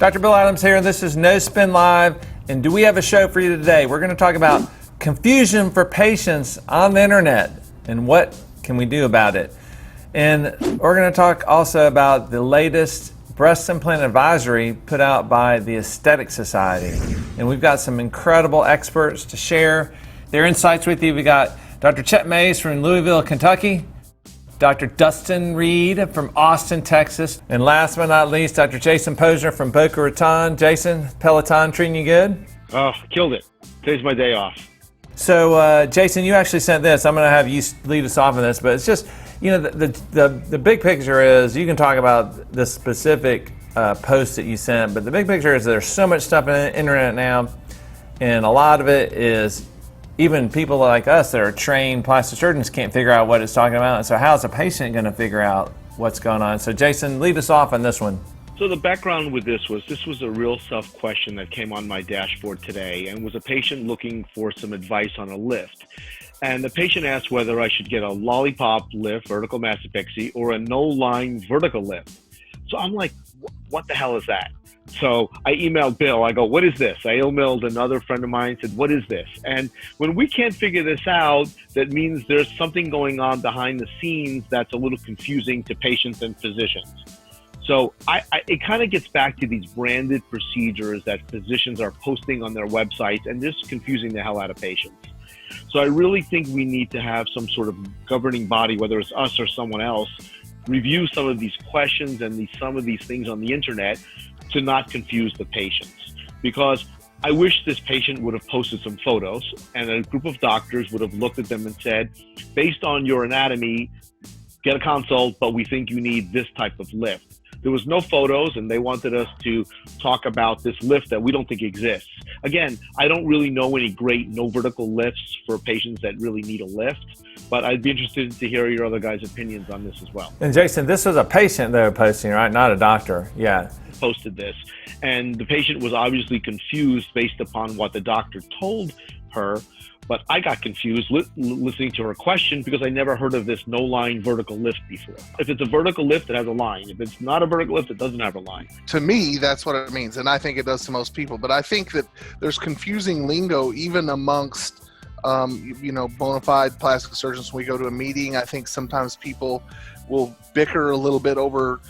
Dr. Bill Adams here, and this is No Spin Live. And do we have a show for you today? We're going to talk about confusion for patients on the internet and what can we do about it. And we're going to talk also about the latest breast implant advisory put out by the Aesthetic Society. And we've got some incredible experts to share their insights with you. We got Dr. Chet Mays from Louisville, Kentucky, Dr. Dustin Reed from Austin, Texas, and last but not least, Dr. Jason Posner from Boca Raton. Jason, Peloton treating you good? Oh, killed it. Today's my day off. So, Jason, you actually sent this. I'm going to have you lead us off on this, but it's just, you know, the big picture is, you can talk about the specific post that you sent, but the big picture is there's so much stuff on the internet now, and a lot of it is even people like us that are trained plastic surgeons can't figure out what it's talking about. And so how's a patient going to figure out what's going on? So Jason, lead us off on this one. So the background with this was a real self question that came on my dashboard today, and was a patient looking for some advice on a lift. And the patient asked whether I should get a lollipop lift, vertical mastopexy, or a no-line vertical lift. So I'm like, what the hell is that? So I emailed Bill. I go, what is this? I emailed another friend of mine, said, what is this? And when we can't figure this out, that means there's something going on behind the scenes that's a little confusing to patients and physicians. So it kind of gets back to these branded procedures that physicians are posting on their websites, and this is confusing the hell out of patients. So I really think we need to have some sort of governing body, whether it's us or someone else, review some of these questions and some of these things on the internet to not confuse the patients. Because I wish this patient would have posted some photos and a group of doctors would have looked at them and said, based on your anatomy, get a consult, but we think you need this type of lift. There was no photos, and they wanted us to talk about this lift that we don't think exists. Again, I don't really know any great no vertical lifts for patients that really need a lift, but I'd be interested to hear your other guys' opinions on this as well. And Jason, this was a patient they were posting, right? Not a doctor. Yeah. Posted this, and the patient was obviously confused based upon what the doctor told her, but I got confused listening to her question because I never heard of this no-line vertical lift before. If it's a vertical lift, it has a line. If it's not a vertical lift, it doesn't have a line. To me, that's what it means, and I think it does to most people. But I think that there's confusing lingo even amongst bona fide plastic surgeons. When we go to a meeting, I think sometimes people will bicker a little bit over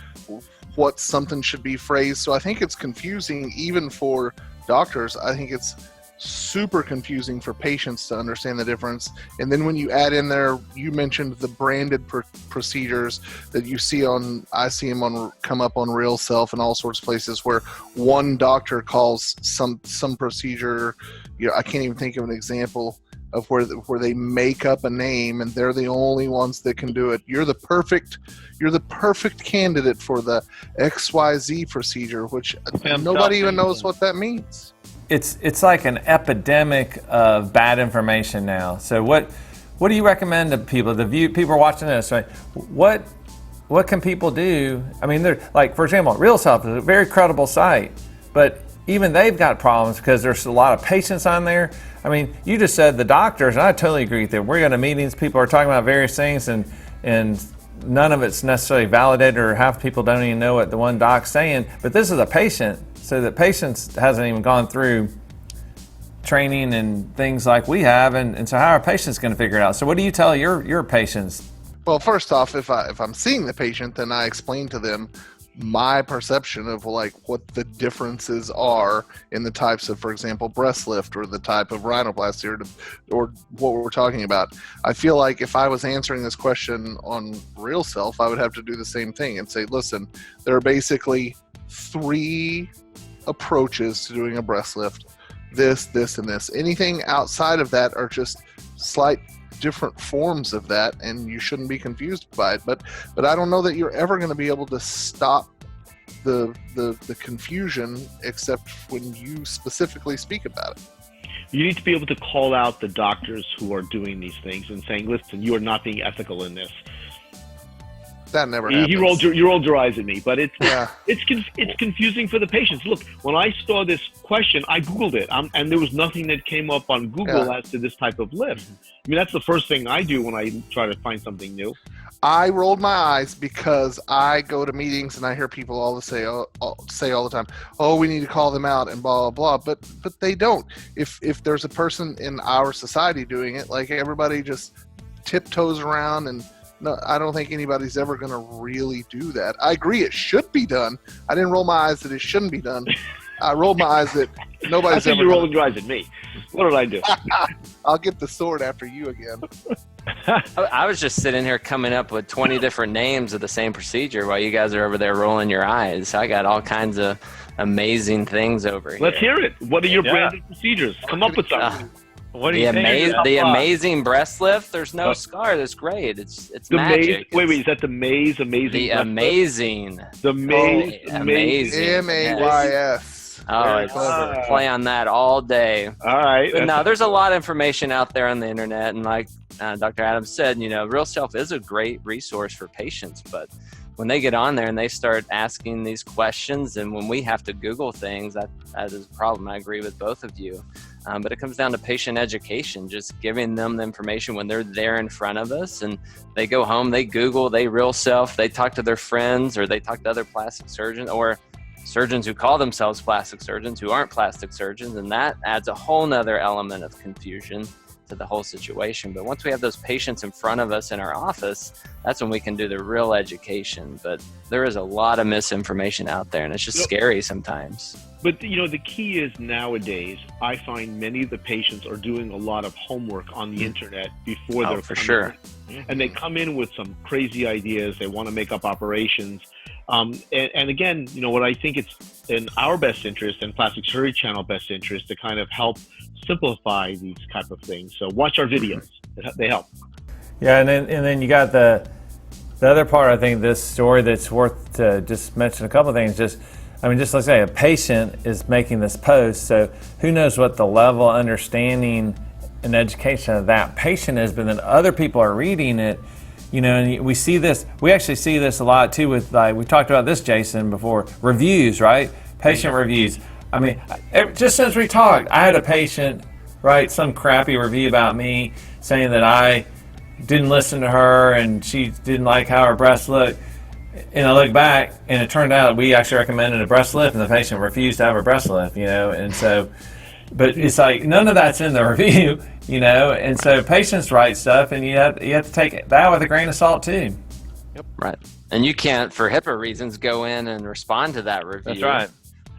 what something should be phrased. So I think it's confusing even for doctors. I think it's super confusing for patients to understand the difference. And then when you add in there, you mentioned the branded procedures that you see I see them come up on Real Self and all sorts of places where one doctor calls some procedure, I can't even think of an example of where they make up a name and they're the only ones that can do it. You're the perfect candidate for the XYZ procedure, which nobody even knows what that means. It's like an epidemic of bad information now. So what do you recommend to people? People are watching this, right? What can people do? I mean, they're like, for example, Real Self is a very credible site, but even they've got problems because there's a lot of patients on there. I mean, you just said the doctors, and I totally agree with you. We're going to meetings, people are talking about various things, and none of it's necessarily validated, or half people don't even know what the one doc's saying. But this is a patient, so the patient hasn't even gone through training and things like we have, and so how are patients going to figure it out? So what do you tell your patients? Well, first off, if I'm seeing the patient, then I explain to them my perception of like what the differences are in the types of, for example, breast lift or the type of rhinoplasty or what we're talking about. I feel like if I was answering this question on Real Self, I would have to do the same thing and say, listen, there are basically 3 approaches to doing a breast lift: this, and this. Anything outside of that are just slight different forms of that, and you shouldn't be confused by it. But I don't know that you're ever going to be able to stop the confusion except when you specifically speak about it. You need to be able to call out the doctors who are doing these things and saying, listen, you are not being ethical in this. That never happens. You rolled your eyes at me, but it's confusing for the patients. Look, when I saw this question, I Googled it, and there was nothing that came up on Google as to this type of lift. I mean, that's the first thing I do when I try to find something new. I rolled my eyes because I go to meetings and I hear people say all the time, "Oh, we need to call them out," and blah blah blah. But they don't. If there's a person in our society doing it, like everybody just tiptoes around, and no, I don't think anybody's ever going to really do that. I agree, it should be done. I didn't roll my eyes that it shouldn't be done. I rolled my eyes that nobody's I ever. you're rolling your eyes at me. What did I do? I'll get the sword after you again. I was just sitting here coming up with 20 different names of the same procedure while you guys are over there rolling your eyes. I got all kinds of amazing things over here. Let's hear it. What are your Yeah. branded procedures? Come up with something. What do The, you think? amazing breast lift. There's no scar. That's great. It's The magic. maze. Wait. Is that the maze? Amazing. The breast lift? amazing. The maze. Amazing. MAYS. Oh, Very it's clever. play on that all day. All right. But no, there's a lot of information out there on the internet, and like Dr. Adams said, Real Self is a great resource for patients, but when they get on there and they start asking these questions, and when we have to Google things, that is a problem. I agree with both of you. But it comes down to patient education, just giving them the information when they're there in front of us, and they go home, they Google, they Real Self, they talk to their friends, or they talk to other plastic surgeons, or surgeons who call themselves plastic surgeons who aren't plastic surgeons, and that adds a whole nother element of confusion to the whole situation. But once we have those patients in front of us in our office, that's when we can do the real education. But there is a lot of misinformation out there, and it's just scary sometimes. But the key is nowadays, I find many of the patients are doing a lot of homework on the internet before they're For coming sure. in. And they come in with some crazy ideas. They want to make up operations. And again, what I think it's in our best interest and Plastic Surgery Channel best interest to kind of help simplify these type of things. So watch our videos; they help. Yeah, and then you got the other part. I think this story that's worth to just mention a couple of things. Just let's say a patient is making this post, so who knows what the level of understanding and education of that patient is, but then other people are reading it. And we see this. We actually see this a lot too with, like, we talked about this, Jason, before, reviews, right? Patient reviews. Just since we talked, I had a patient write some crappy review about me, saying that I didn't listen to her and she didn't like how her breasts looked. And I look back, and it turned out we actually recommended a breast lift, and the patient refused to have a breast lift. And so. But it's like none of that's in the review, and so patients write stuff, and you have to take that with a grain of salt too. Yep. Right. And you can't, for HIPAA reasons, go in and respond to that review. That's right.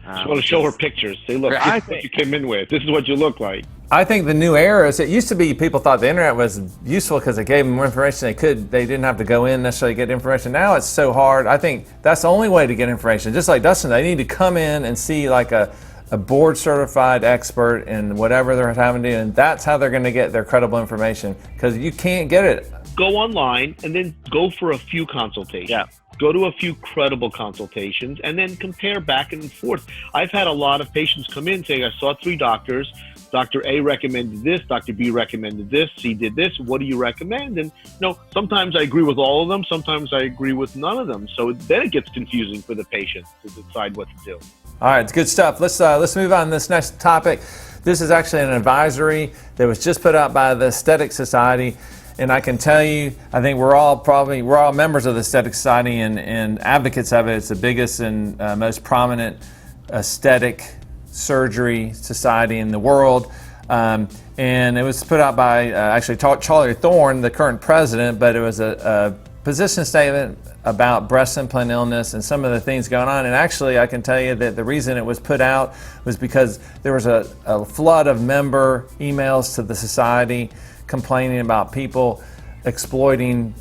Just want to show her pictures. Say, look, Right. this is what you came in with. This is what you look like. I think the new era is, it used to be people thought the internet was useful because it gave them more information they didn't have to go in necessarily get information. Now it's so hard. I think that's the only way to get information. Just like Dustin, they need to come in and see like a board certified expert in whatever they're having to do, and that's how they're going to get their credible information, because you can't get it. Go online and then go for a few consultations. Yeah. Go to a few credible consultations and then compare back and forth. I've had a lot of patients come in saying, I saw 3 doctors. Dr. A recommended this, Dr. B recommended this, C did this. What do you recommend? And sometimes I agree with all of them. Sometimes I agree with none of them. So then it gets confusing for the patient to decide what to do. All right, it's good stuff. Let's move on to this next topic. This is actually an advisory that was just put out by the Aesthetic Society, and I can tell you, I think we're all members of the Aesthetic Society and advocates of it. It's the biggest and most prominent aesthetic surgery society in the world, and it was put out by actually Charlie Thorne, the current president. But it was a position statement about breast implant illness and some of the things going on. And actually, I can tell you that the reason it was put out was because there was a flood of member emails to the society complaining about people exploiting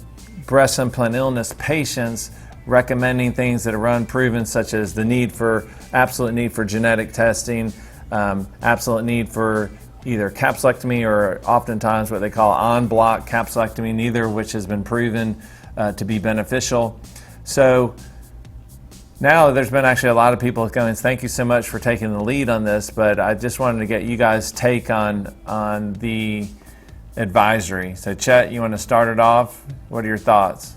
breast implant illness patients, recommending things that are unproven, such as the absolute need for genetic testing, absolute need for either capsulectomy or oftentimes what they call en-bloc capsulectomy, neither of which has been proven to be beneficial. So now there's been actually a lot of people going, thank you so much for taking the lead on this, but I just wanted to get you guys' take on the advisory. So Chet, you want to start it off? What are your thoughts?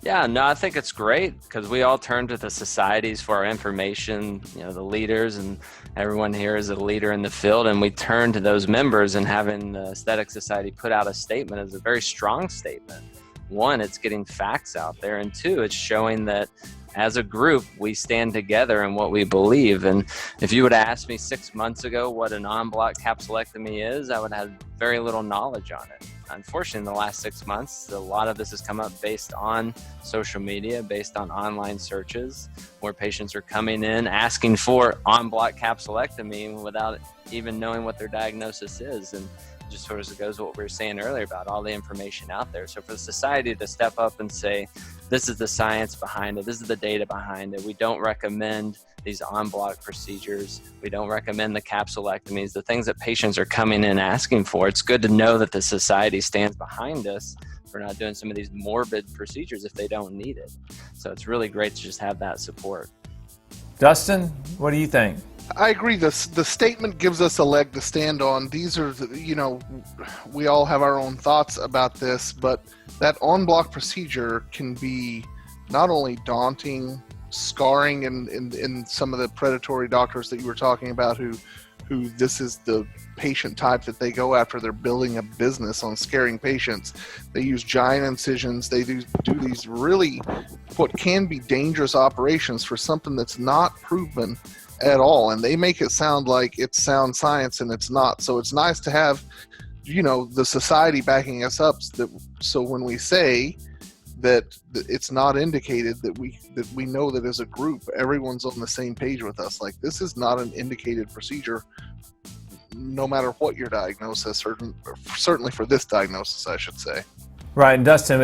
Yeah, no, I think it's great because we all turn to the societies for our information, the leaders, and everyone here is a leader in the field, and we turn to those members, and having the Aesthetic Society put out a statement is a very strong statement. one, it's getting facts out there, and two, it's showing that as a group, we stand together in what we believe. And if you would have asked me 6 months ago what an en-bloc capsulectomy is, I would have very little knowledge on it. Unfortunately, in the last 6 months, a lot of this has come up based on social media, based on online searches, where patients are coming in asking for en-bloc capsulectomy without even knowing what their diagnosis is. And it just sort of goes to what we were saying earlier about all the information out there. So for the society to step up and say, this is the science behind it, this is the data behind it, we don't recommend these en-bloc procedures, we don't recommend the capsulectomies, the things that patients are coming in asking for, it's good to know that the society stands behind us for not doing some of these morbid procedures if they don't need it. So it's really great to just have that support. Dustin, what do you think? I agree. The statement gives us a leg to stand on. These are, we all have our own thoughts about this, but that en-bloc procedure can be not only daunting, scarring in some of the predatory doctors that you were talking about who this is the patient type that they go after. They're building a business on scaring patients. They use giant incisions. They do these really what can be dangerous operations for something that's not proven at all, and they make it sound like it's sound science, and it's not. So it's nice to have the society backing us up, so when we say that it's not indicated, that we know that as a group everyone's on the same page with us. Like, this is not an indicated procedure no matter what your diagnosis, or certainly for this diagnosis, I should say. Right. And Dustin,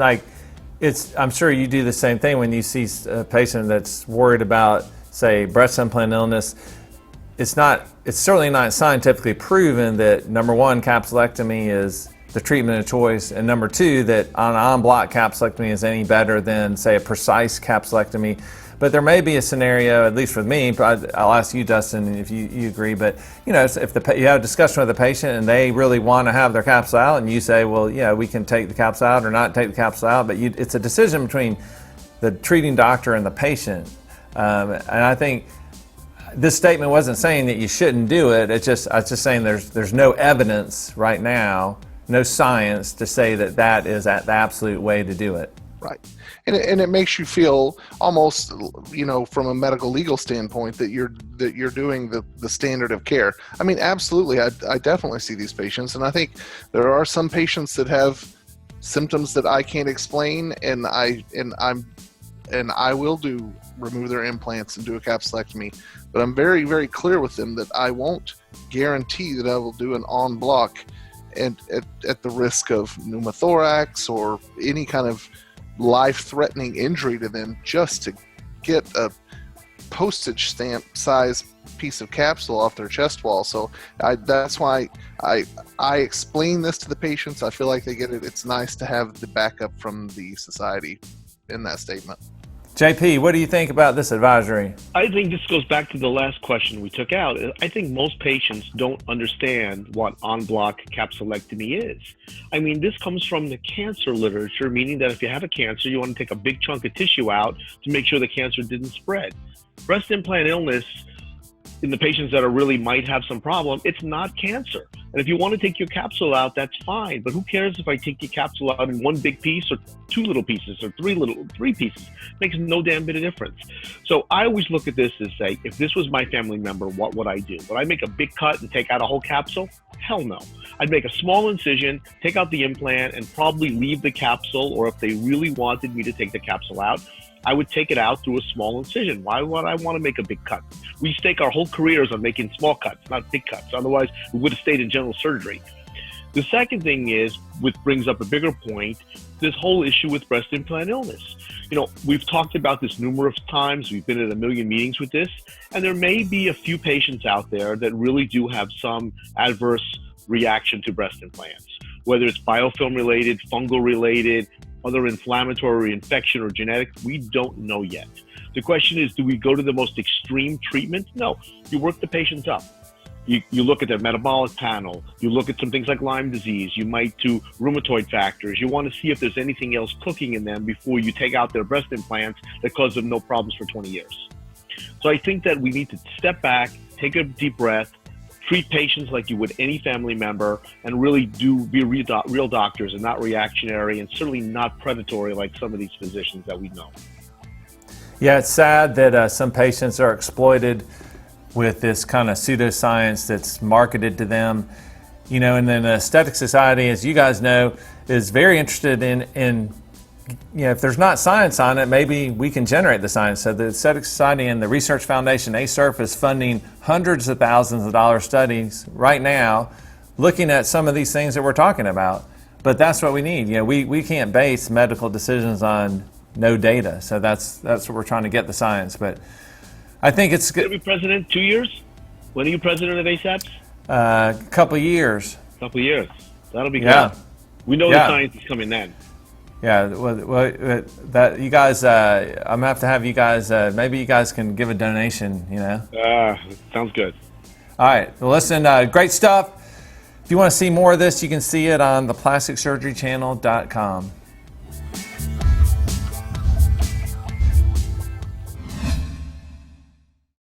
I'm sure you do the same thing when you see a patient that's worried about, say, breast implant illness. It's certainly not scientifically proven that, number one, capsulectomy is the treatment of choice, and number two, that an en-bloc capsulectomy is any better than, say, a precise capsulectomy. But there may be a scenario, at least with me, I'll ask you, Dustin, if you agree, but if you have a discussion with a patient and they really want to have their capsule out, and you say, well, yeah, we can take the capsule out or not take the capsule out, but it's a decision between the treating doctor and the patient. And I think this statement wasn't saying that you shouldn't do it. I was just saying there's no evidence right now, no science to say that is the absolute way to do it. Right. And it makes you feel almost, from a medical legal standpoint, that you're doing the standard of care. I mean, absolutely. I definitely see these patients, and I think there are some patients that have symptoms that I can't explain, and I will remove their implants and do a capsulectomy. But I'm very, very clear with them that I won't guarantee that I will do an en-bloc and at the risk of pneumothorax or any kind of life-threatening injury to them just to get a postage stamp size piece of capsule off their chest wall. So that's why I explain this to the patients. I feel like they get it. It's nice to have the backup from the society in that statement. JP, what do you think about this advisory? I think this goes back to the last question we took out. I think most patients don't understand what en-bloc capsulectomy is. I mean, this comes from the cancer literature, meaning that if you have a cancer, you want to take a big chunk of tissue out to make sure the cancer didn't spread. Breast implant illness, in the patients that really might have some problem, it's not cancer. And if you want to take your capsule out, that's fine. But who cares if I take your capsule out in one big piece or two little pieces or three pieces? Makes no damn bit of difference. So I always look at this and say, if this was my family member, what would I do? Would I make a big cut and take out a whole capsule? Hell no. I'd make a small incision, take out the implant, and probably leave the capsule, or if they really wanted me to take the capsule out, I would take it out through a small incision. Why would I want to make a big cut? We stake our whole careers on making small cuts, not big cuts. Otherwise, we would have stayed in general surgery. The second thing is, which brings up a bigger point, this whole issue with breast implant illness. We've talked about this numerous times. We've been at a million meetings with this, and there may be a few patients out there that really do have some adverse reaction to breast implants, whether it's biofilm related, fungal related, other inflammatory infection or genetic, we don't know yet. The question is, do we go to the most extreme treatment? No, you work the patients up. You look at their metabolic panel, you look at some things like Lyme disease, you might do rheumatoid factors, you want to see if there's anything else cooking in them before you take out their breast implants that cause them no problems for 20 years. So I think that we need to step back, take a deep breath, treat patients like you would any family member, and really be real doctors and not reactionary, and certainly not predatory like some of these physicians that we know. Yeah, it's sad that some patients are exploited with this kind of pseudoscience that's marketed to them. You know, and then the Aesthetic Society, as you guys know, is very interested in you know, if there's not science on it, maybe we can generate the science. So the Aesthetic Society and the Research Foundation, ASERF, is funding hundreds of thousands of dollar studies right now looking at some of these things that we're talking about. But that's what we need. You know, we can't base medical decisions on no data. So that's what we're trying to get, the science. But I think it's good. You're going to be president 2 years? When are you president of ASAPS? A couple of years. Couple of years. That'll be Yeah. good. We know the science is coming then. Yeah, well, that you guys, I'm gonna have you guys. Maybe you guys can give a donation. You know. Sounds good. All right. Well, listen, great stuff. If you want to see more of this, you can see it on theplasticsurgerychannel.com.